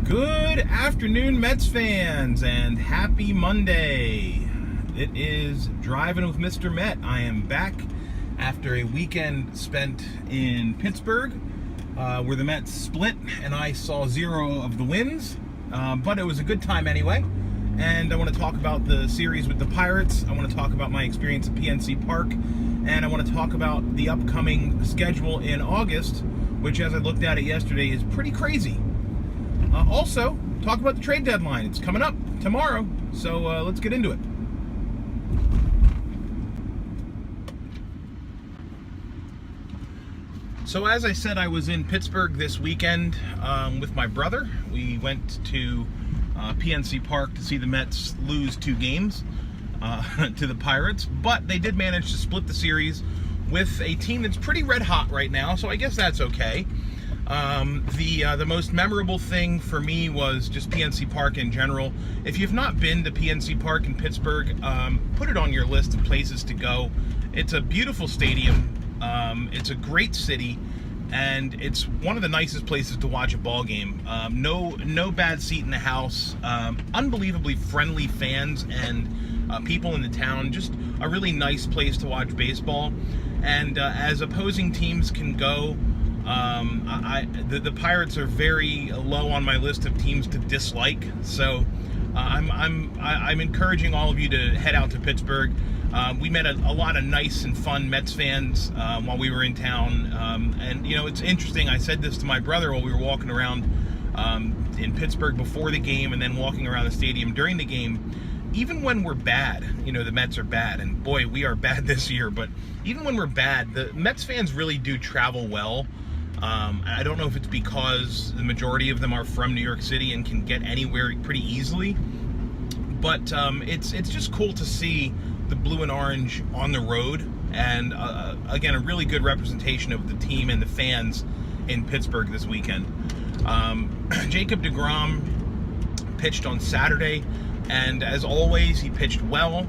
Good afternoon, Mets fans, and happy Monday. It is Driving with Mr. Met. I am back after a weekend spent in Pittsburgh, where the Mets split, and I saw zero of the wins, but it was a good time anyway. And I want to talk about the series with the Pirates. I want to talk about my experience at PNC Park, and I want to talk about the upcoming schedule in August, which, as I looked at it yesterday, is pretty crazy. Also, talk about the trade deadline. It's coming up tomorrow, so let's get into it. So as I said, I was in Pittsburgh this weekend with my brother. We went to PNC Park to see the Mets lose 2 games to the Pirates, but they did manage to split the series with a team that's pretty red hot right now, so I guess that's okay. The most memorable thing for me was just PNC Park in general. If you've not been to PNC Park in Pittsburgh, put it on your list of places to go. It's a beautiful stadium. It's a great city, and it's one of the nicest places to watch a ball game. No bad seat in the house. Unbelievably friendly fans and people in the town. Just a really nice place to watch baseball. And as opposing teams can go, the Pirates are very low on my list of teams to dislike, so I'm encouraging all of you to head out to Pittsburgh. We met a lot of nice and fun Mets fans while we were in town, and you know, it's interesting. I said this to my brother while we were walking around in Pittsburgh before the game, and then walking around the stadium during the game. Even when we're bad, you know, the Mets are bad, and boy, we are bad this year, but even when we're bad, the Mets fans really do travel well. I don't know if it's because the majority of them are from New York City and can get anywhere pretty easily, but it's just cool to see the blue and orange on the road, and again, a really good representation of the team and the fans in Pittsburgh this weekend. Jacob deGrom pitched on Saturday, and as always, he pitched well.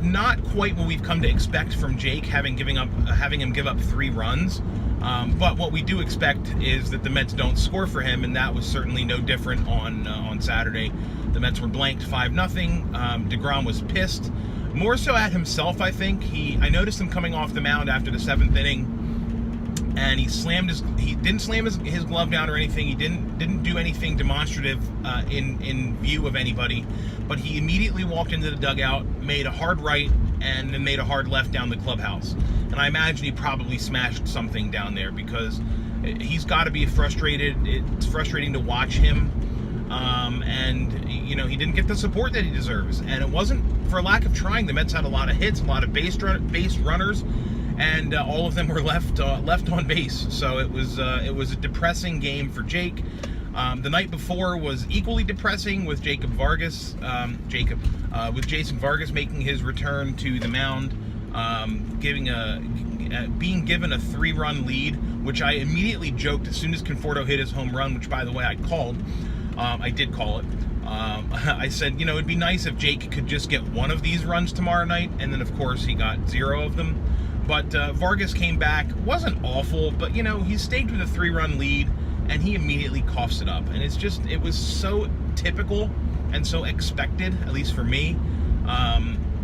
Not quite what we've come to expect from Jake, having him give up 3 runs. But what we do expect is that the Mets don't score for him, and that was certainly no different on Saturday. The Mets were blanked 5-0. deGrom was pissed, more so at himself, I think. I noticed him coming off the mound after the 7th inning, and he didn't slam his glove down or anything. He didn't do anything demonstrative in view of anybody, but he immediately walked into the dugout, made a hard right, and then made a hard left down the clubhouse. And I imagine he probably smashed something down there, because he's got to be frustrated. It's frustrating to watch him, and you know, he didn't get the support that he deserves. And it wasn't for lack of trying. The Mets had a lot of hits, a lot of base runners, and all of them were left on base. So it was a depressing game for Jake. The night before was equally depressing, with Jason Vargas making his return to the mound, being given a 3-run lead, which I immediately joked as soon as Conforto hit his home run, which, by the way, I called. I did call it. I said, you know, it'd be nice if Jake could just get one of these runs tomorrow night, and then, of course, he got 0 of them. But Vargas came back. Wasn't awful, but, you know, he stayed with a 3-run lead, and he immediately coughs it up. And it was so typical and so expected, at least for me.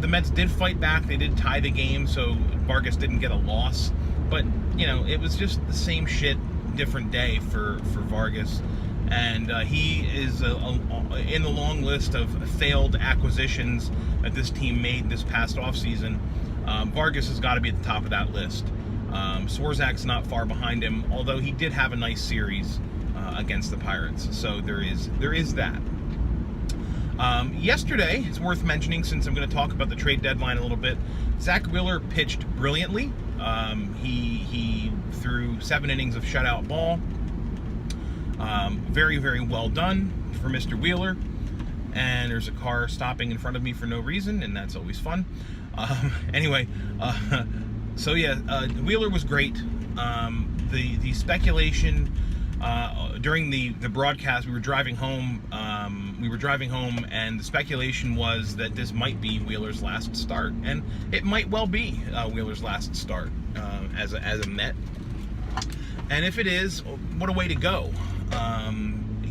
The Mets did fight back. They did tie the game, so Vargas didn't get a loss. But, you know, it was just the same shit, different day for Vargas. And he is in the long list of failed acquisitions that this team made this past offseason. Vargas has got to be at the top of that list. Swarzak's not far behind him, although he did have a nice series against the Pirates. So there is that. Yesterday, it's worth mentioning, since I'm going to talk about the trade deadline a little bit, Zach Wheeler pitched brilliantly. He threw 7 innings of shutout ball. Very, very well done for Mr. Wheeler. And there's a car stopping in front of me for no reason, and that's always fun. Anyway, so yeah, Wheeler was great. The speculation during the broadcast, we were driving home, and the speculation was that this might be Wheeler's last start, and it might well be Wheeler's last start as a Met. And if it is, what a way to go.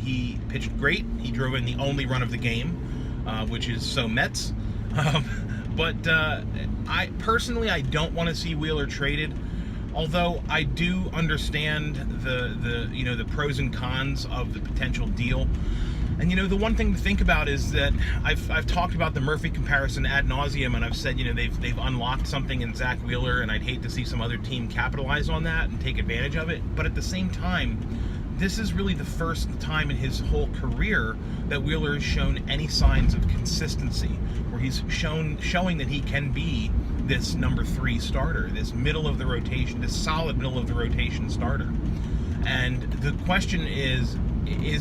He pitched great. He drove in the only run of the game, which is so Mets. But I personally, I don't want to see Wheeler traded. Although I do understand the pros and cons of the potential deal. And the one thing to think about is that I've talked about the Murphy comparison ad nauseum, and I've said they've unlocked something in Zach Wheeler, and I'd hate to see some other team capitalize on that and take advantage of it. But at the same time, this is really the first time in his whole career that Wheeler has shown any signs of consistency, where he's showing that he can be this number 3 starter, this middle of the rotation, this solid middle of the rotation starter. And the question is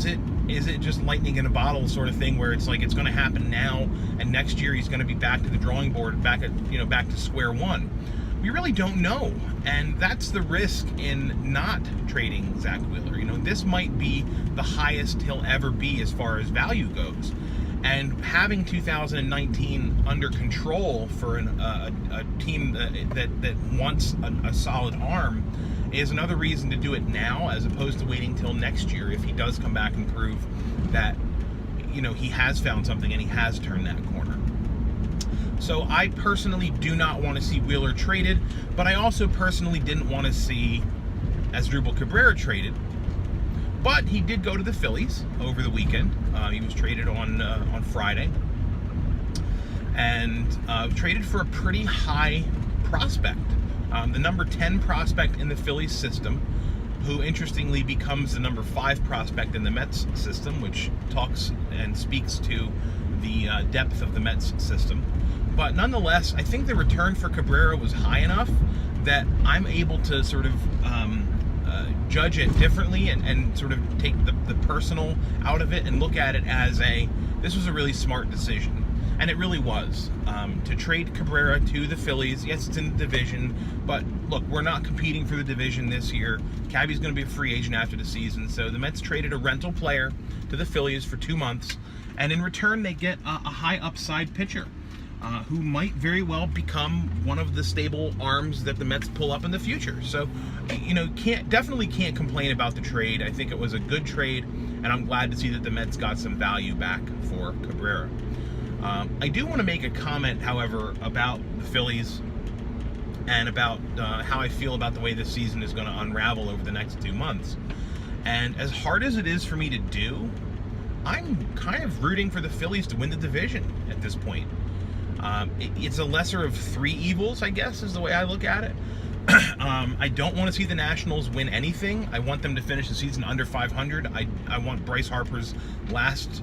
it just lightning in a bottle sort of thing, where it's like it's going to happen now, and next year he's going to be back to the drawing board, back to square one? We really don't know, and that's the risk in not trading Zach Wheeler. This might be the highest he'll ever be as far as value goes, and having 2019 under control for a team that wants a solid arm is another reason to do it now, as opposed to waiting till next year if he does come back and prove that he has found something and he has turned that corner. So I personally do not want to see Wheeler traded, but I also personally didn't want to see Asdrubal Cabrera traded. But he did go to the Phillies over the weekend. He was traded on Friday, and traded for a pretty high prospect. The number 10 prospect in the Phillies system, who interestingly becomes the number 5 prospect in the Mets system, which talks and speaks to the depth of the Mets system. But nonetheless, I think the return for Cabrera was high enough that I'm able to sort of judge it differently and sort of take the personal out of it and look at it as this was a really smart decision. And it really was. To trade Cabrera to the Phillies, yes, it's in the division, but look, we're not competing for the division this year. Cabby's going to be a free agent after the season, so the Mets traded a rental player to the Phillies for 2 months, and in return they get a high upside pitcher who might very well become one of the stable arms that the Mets pull up in the future. So, definitely can't complain about the trade. I think it was a good trade, and I'm glad to see that the Mets got some value back for Cabrera. I do want to make a comment, however, about the Phillies and about how I feel about the way this season is going to unravel over the next 2 months. And as hard as it is for me to do, I'm kind of rooting for the Phillies to win the division at this point. It's a lesser of 3 evils, I guess, is the way I look at it. I don't want to see the Nationals win anything. I want them to finish the season under 500. I want Bryce Harper's last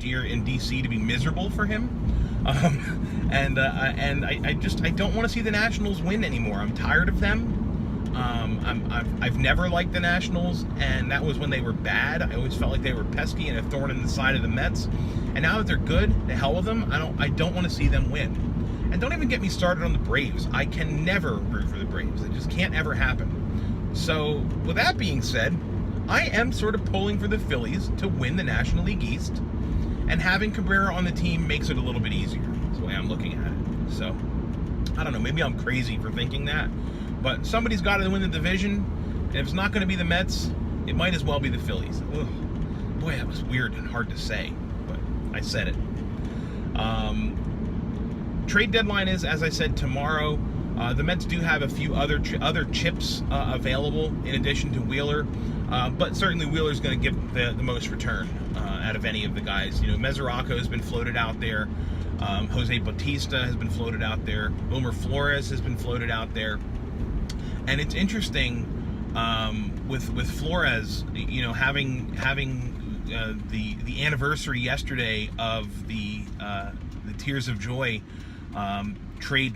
year in DC to be miserable for him. And I don't want to see the Nationals win anymore. I'm tired of them. I've never liked the Nationals, and that was when they were bad. I always felt like they were pesky and a thorn in the side of the Mets. And now that they're good, the hell with them. I don't want to see them win. And don't even get me started on the Braves. I can never root for the Braves. It just can't ever happen. So, with that being said, I am sort of pulling for the Phillies to win the National League East. And having Cabrera on the team makes it a little bit easier. That's the way I'm looking at it. So, I don't know. Maybe I'm crazy for thinking that. But somebody's got to win the division. And if it's not going to be the Mets, it might as well be the Phillies. Ugh. Boy, that was weird and hard to say. But I said it. Trade deadline is, as I said, tomorrow. The Mets do have a few other chips available in addition to Wheeler, but certainly Wheeler's going to give the most return out of any of the guys. Mesoraco has been floated out there. Jose Bautista has been floated out there. Wilmer Flores has been floated out there. And it's interesting with Flores, having the anniversary yesterday of the Tears of Joy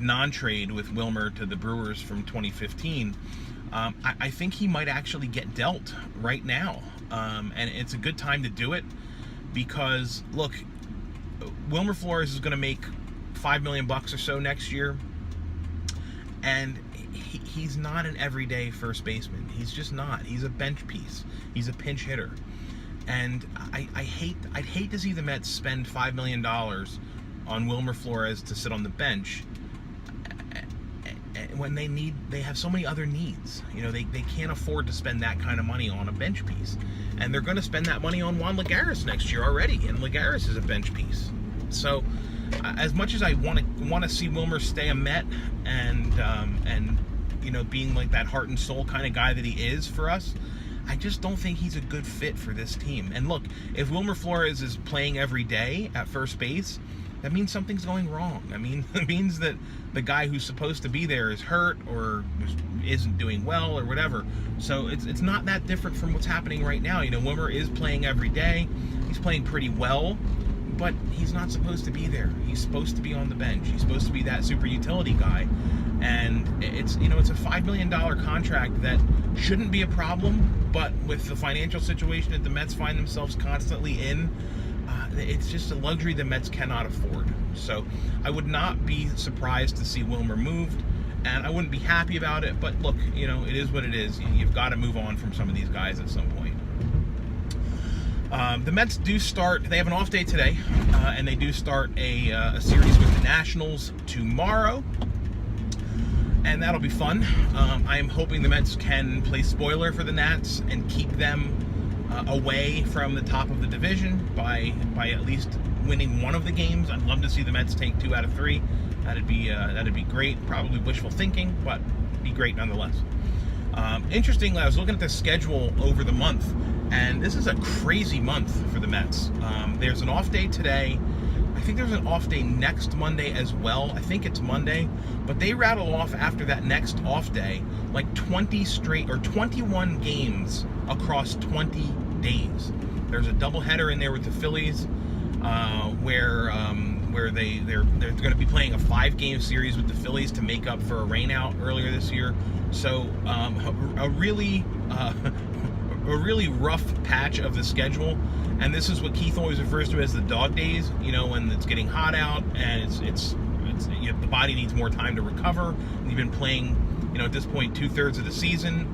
non-trade with Wilmer to the Brewers from 2015. I think he might actually get dealt right now, and it's a good time to do it because look, Wilmer Flores is going to make $5 million or so next year, and he's not an everyday first baseman. He's just not. He's a bench piece. He's a pinch hitter, and I'd hate to see the Mets spend $5 million on Wilmer Flores to sit on the bench when they have so many other needs. You know, they can't afford to spend that kind of money on a bench piece, and they're going to spend that money on Juan Lagares next year already, and Lagares is a bench piece. So as much as I want to see Wilmer stay a Met, and you know, being like that heart and soul kind of guy that he is for us, I just don't think he's a good fit for this team. And look, if Wilmer Flores is playing every day at first base, that means something's going wrong. I mean, it means that the guy who's supposed to be there is hurt or isn't doing well or whatever. So it's not that different from what's happening right now. You know, Wilmer is playing every day. He's playing pretty well, but he's not supposed to be there. He's supposed to be on the bench. He's supposed to be that super utility guy. And it's, you know, it's a $5 million contract that shouldn't be a problem, but with the financial situation that the Mets find themselves constantly in, it's just a luxury the Mets cannot afford. So I would not be surprised to see Wilmer moved, and I wouldn't be happy about it, but look, you know, it is what it is. You've got to move on from some of these guys at some point. The Mets do start, they have an off day today, and they do start a series with the Nationals tomorrow, and that'll be fun. I am hoping the Mets can play spoiler for the Nats and keep them away from the top of the division by at least winning one of the games. I'd love to see the Mets take 2 out of 3. That'd be great. Probably wishful thinking, but be great nonetheless. Interestingly, I was looking at the schedule over the month, and this is a crazy month for the Mets. There's an off day today. I think there's an off day next Monday as well. I think it's Monday, but they rattle off after that next off day like 20 straight or 21 games across 20 days. There's a doubleheader in there with the Phillies, where they're going to be playing a 5-game series with the Phillies to make up for a rainout earlier this year. So a really rough patch of the schedule, and this is what Keith always refers to as the dog days. You know, when it's getting hot out and it's you know, the body needs more time to recover. You've been playing, you know, at this point 2/3 of the season,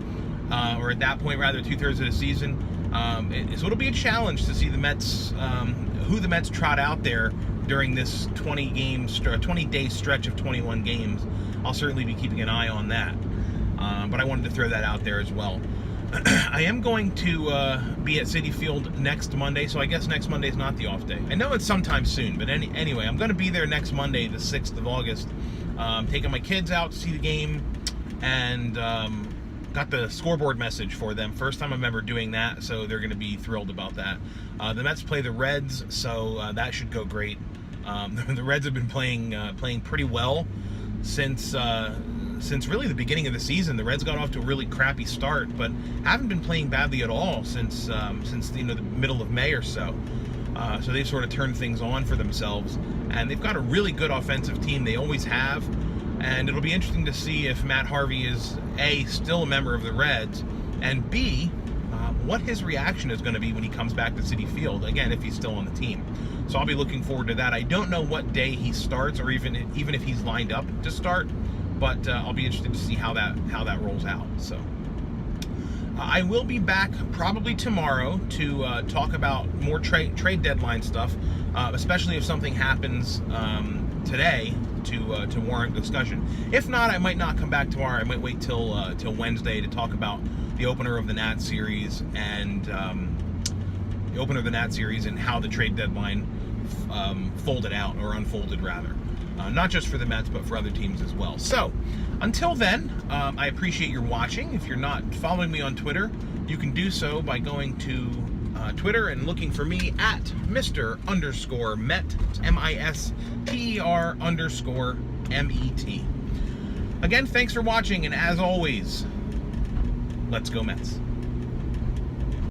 or at that point rather 2/3 of the season. So it'll be a challenge to see the Mets, who the Mets trot out there during this 20-day stretch of 21 games. I'll certainly be keeping an eye on that. But I wanted to throw that out there as well. I am going to be at Citi Field next Monday, so I guess next Monday is not the off day. I know it's sometime soon, but anyway, I'm going to be there next Monday, the 6th of August, taking my kids out to see the game, and got the scoreboard message for them. First time I'm ever doing that, so they're going to be thrilled about that. The Mets play the Reds, so that should go great. The Reds have been playing pretty well since really the beginning of the season. The Reds got off to a really crappy start, but haven't been playing badly at all since you know, the middle of May or so. So they've sort of turned things on for themselves, and they've got a really good offensive team. They always have, and it'll be interesting to see if Matt Harvey is A, still a member of the Reds, and B, what his reaction is going to be when he comes back to Citi Field, again, if he's still on the team. So I'll be looking forward to that. I don't know what day he starts, or even if he's lined up to start, but I'll be interested to see how that rolls out. So I will be back probably tomorrow to talk about more trade deadline stuff, especially if something happens today to warrant discussion. If not, I might not come back tomorrow. I might wait till Wednesday to talk about the opener of the Nats series and how the trade deadline folded out, or unfolded rather. Not just for the Mets, but for other teams as well. So, until then, I appreciate your watching. If you're not following me on Twitter, you can do so by going to Twitter and looking for me at Mr_Met, MISTER_MET. Again, thanks for watching, and as always, let's go Mets.